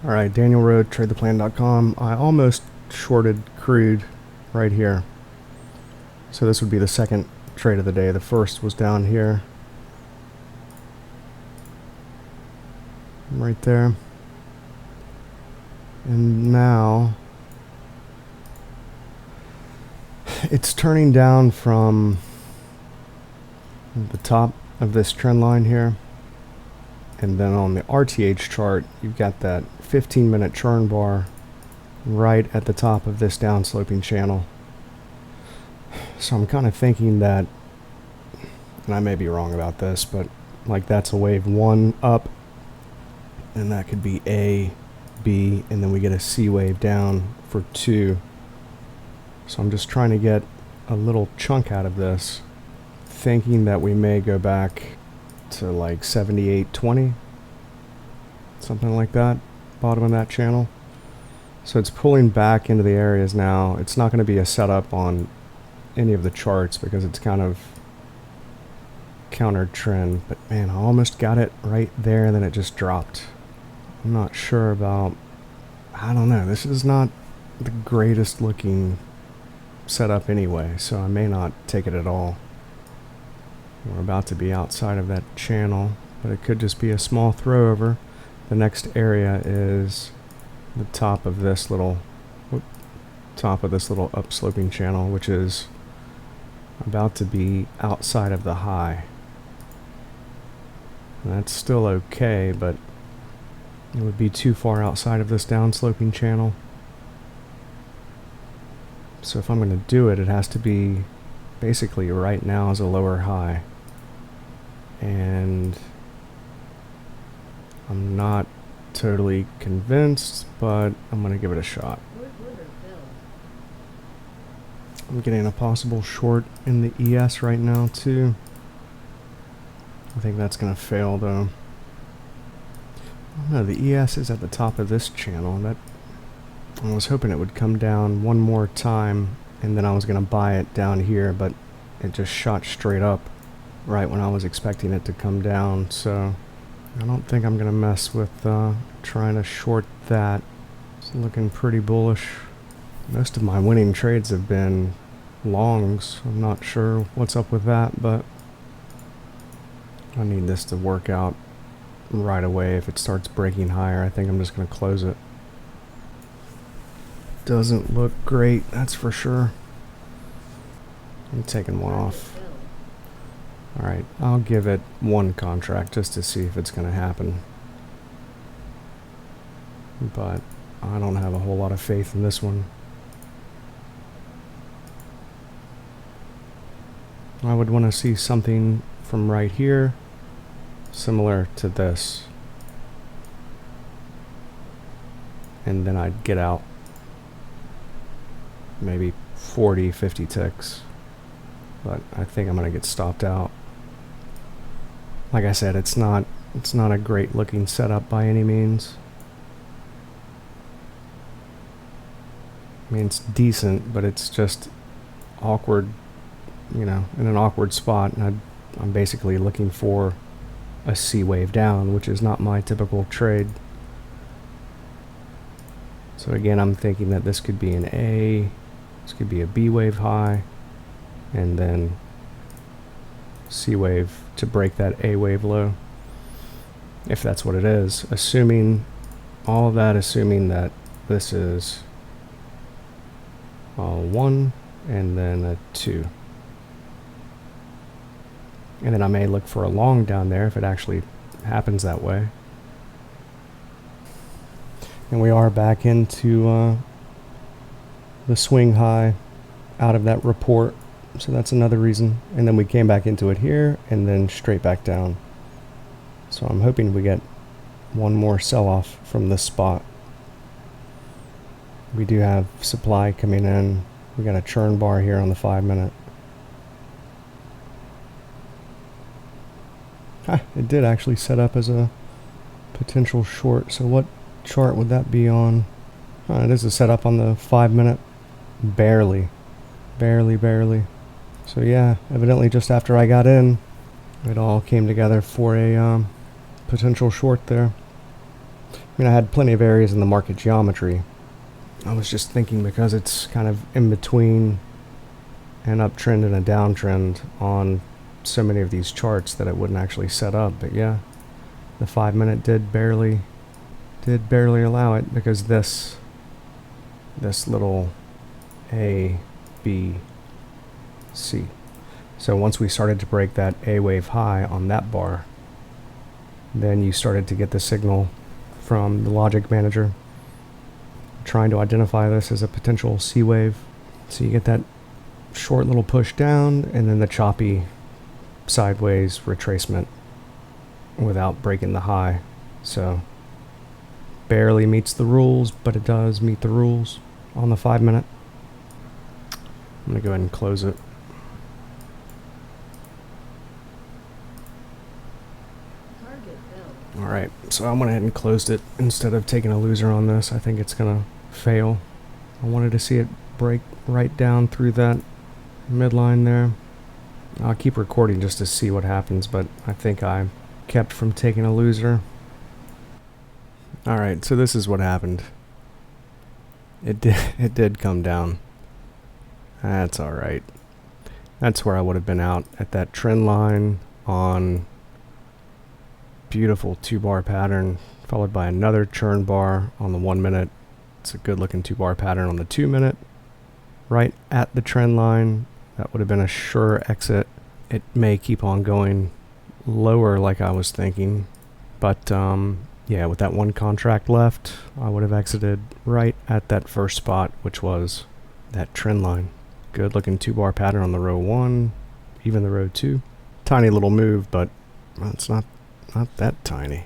Alright, Daniel Road, TradeThePlan.com. I almost shorted crude right here. So this would be the second trade of the day. The first was down here. Right there. And now it's turning down from the top of this trend line here. And then on the RTH chart, you've got that 15-minute churn bar right at the top of this downsloping channel. So I'm kind of thinking that, and I may be wrong about this, but like that's a wave 1 up, and that could be A, B, and then we get a C wave down for 2. So I'm just trying to get a little chunk out of this, thinking that we may go back to like 78.20, something like that, bottom of that channel. So it's pulling back into the areas now. It's not going to be a setup on any of the charts because it's kind of counter trend, but man, I almost got it right there and then it just dropped. I'm not sure about, I don't know, this is not the greatest looking setup anyway, so I may not take it at all. We're about to be outside of that channel, but it could just be a small throw over. The next area is the top of this little upsloping channel, which is about to be outside of the high. And that's still okay, but it would be too far outside of this downsloping channel. So if I'm going to do it, it has to be basically right now as a lower high. And I'm not totally convinced, but I'm going to give it a shot. I'm getting a possible short in the ES right now too. I think that's going to fail though. Oh no, the ES is at the top of this channel. That I was hoping it would come down one more time and then I was going to buy it down here, but it just shot straight up right when I was expecting it to come down. So I don't think I'm going to mess with trying to short that. It's looking pretty bullish. Most of my winning trades have been longs. I'm not sure what's up with that, but I need this to work out right away. If it starts breaking higher, I think I'm just going to close it. Doesn't look great, that's for sure. I'm taking one off. Alright, I'll give it one contract just to see if it's going to happen. But I don't have a whole lot of faith in this one. I would want to see something from right here similar to this. And then I'd get out maybe 40, 50 ticks. But I think I'm going to get stopped out. Like I said, it's not a great looking setup by any means. I mean, it's decent, but it's just awkward, you know, in an awkward spot. And I'm basically looking for a C wave down, which is not my typical trade. So again, I'm thinking that this could be an A, this could be a B wave high, and then C wave to break that A wave low, if that's what it is. Assuming all of that, assuming that this is a 1 and then a 2. And then I may look for a long down there if it actually happens that way. And we are back into the swing high out of that report. So that's another reason. And then we came back into it here and then straight back down. So I'm hoping we get one more sell-off from this spot. We do have supply coming in. We got a churn bar here on the 5-minute. It did actually set up as a potential short. So what chart would that be on? It is a setup on the 5-minute. Barely. So yeah, evidently just after I got in, it all came together for a potential short there. I mean, I had plenty of areas in the market geometry. I was just thinking because it's kind of in between an uptrend and a downtrend on so many of these charts that it wouldn't actually set up. But yeah, the 5 minute did barely allow it, because this little A, B, C. So once we started to break that A wave high on that bar, then you started to get the signal from the logic manager trying to identify this as a potential C wave. So you get that short little push down and then the choppy sideways retracement without breaking the high. So barely meets the rules, but it does meet the rules on the 5 minute. I'm gonna go ahead and close it. Alright, so I went ahead and closed it instead of taking a loser on this. I think it's gonna fail. I wanted to see it break right down through that midline there. I'll keep recording just to see what happens, but I think I kept from taking a loser. Alright, so this is what happened. It did come down. That's alright. That's where I would have been out, at that trend line on beautiful 2-bar pattern, followed by another churn bar on the 1 minute. It's a good looking 2-bar pattern on the 2 minute. Right at the trend line, that would have been a sure exit. It may keep on going lower like I was thinking, but yeah, with that one contract left, I would have exited right at that first spot, which was that trend line. Good looking 2-bar pattern on the row 1, even the row 2. Tiny little move, but well, it's not that tiny.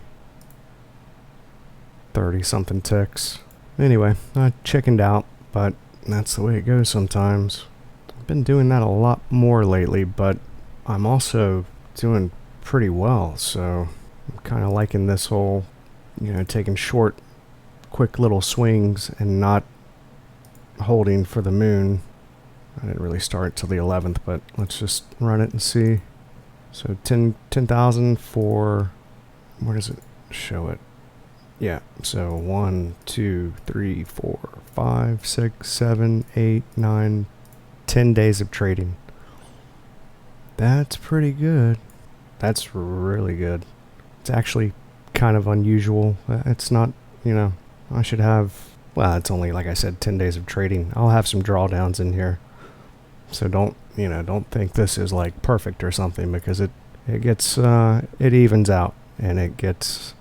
30 something ticks. Anyway, I chickened out, but that's the way it goes sometimes. I've been doing that a lot more lately, but I'm also doing pretty well, so I'm kind of liking this whole, taking short, quick little swings and not holding for the moon. I didn't really start till the 11th, but let's just run it and see. So 10,000 for, where does it show it? Yeah, so 1, 2, 3, 4, 5, 6, 7, 8, 9, 10 days of trading. That's pretty good. That's really good. It's actually kind of unusual. It's not, I should have, well, it's only, like I said, 10 days of trading. I'll have some drawdowns in here. So don't think this is like perfect or something, because it gets, it evens out and it gets,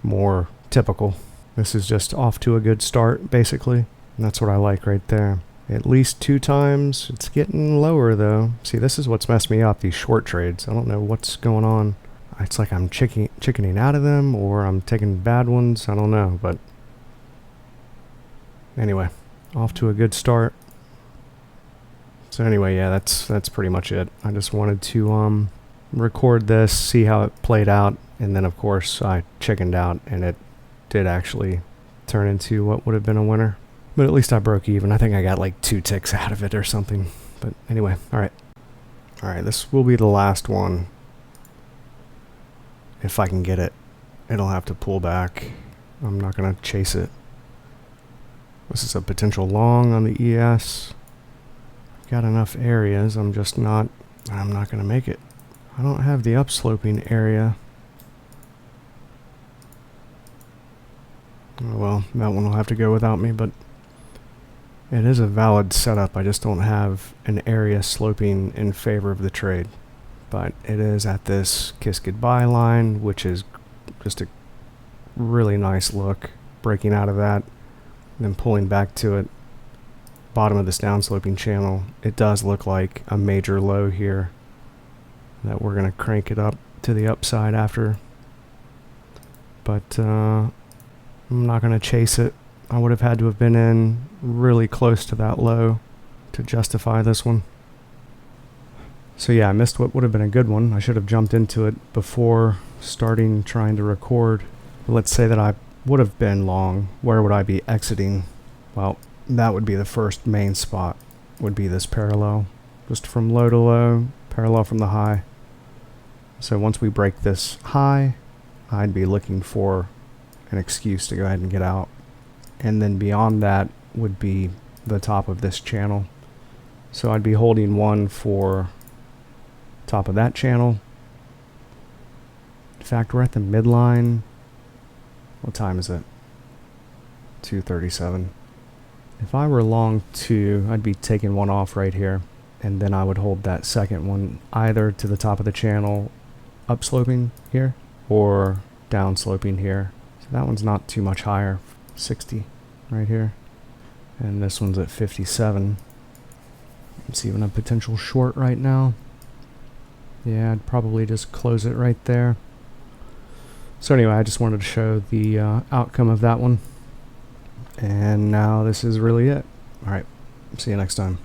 more typical. This is just off to a good start, basically. And that's what I like right there. At least 2 times. It's getting lower though. See, this is what's messed me up, these short trades. I don't know what's going on. It's like I'm chickening out of them, or I'm taking bad ones. I don't know, but anyway, off to a good start. So anyway, yeah, that's pretty much it. I just wanted to record this, see how it played out, and then of course I chickened out, and it did actually turn into what would have been a winner. But at least I broke even. I think I got like 2 ticks out of it or something. But anyway, alright, this will be the last one. If I can get it, it'll have to pull back. I'm not gonna chase it. This is a potential long on the ES. Got enough areas, I'm not gonna make it. I don't have the upsloping area. Oh well, that one will have to go without me, but it is a valid setup. I just don't have an area sloping in favor of the trade. But it is at this kiss goodbye line, which is just a really nice look. Breaking out of that, then pulling back to it. Bottom of this downsloping channel, it does look like a major low here that we're going to crank it up to the upside after. But I'm not going to chase it. I would have had to have been in really close to that low to justify this one. So yeah, I missed what would have been a good one. I should have jumped into it before starting trying to record. But let's say that I would have been long. Where would I be exiting? Well, that would be the first main spot, would be this parallel. Just from low to low, parallel from the high. So once we break this high, I'd be looking for an excuse to go ahead and get out. And then beyond that would be the top of this channel. So I'd be holding one for top of that channel. In fact, we're at the midline. What time is it? 2:37. If I were long 2, I'd be taking one off right here, and then I would hold that second one either to the top of the channel, upsloping here, or downsloping here. So that one's not too much higher, 60 right here, and this one's at 57. It's even a potential short right now. Yeah, I'd probably just close it right there. So anyway, I just wanted to show the outcome of that one. And now this is really it. Alright, see you next time.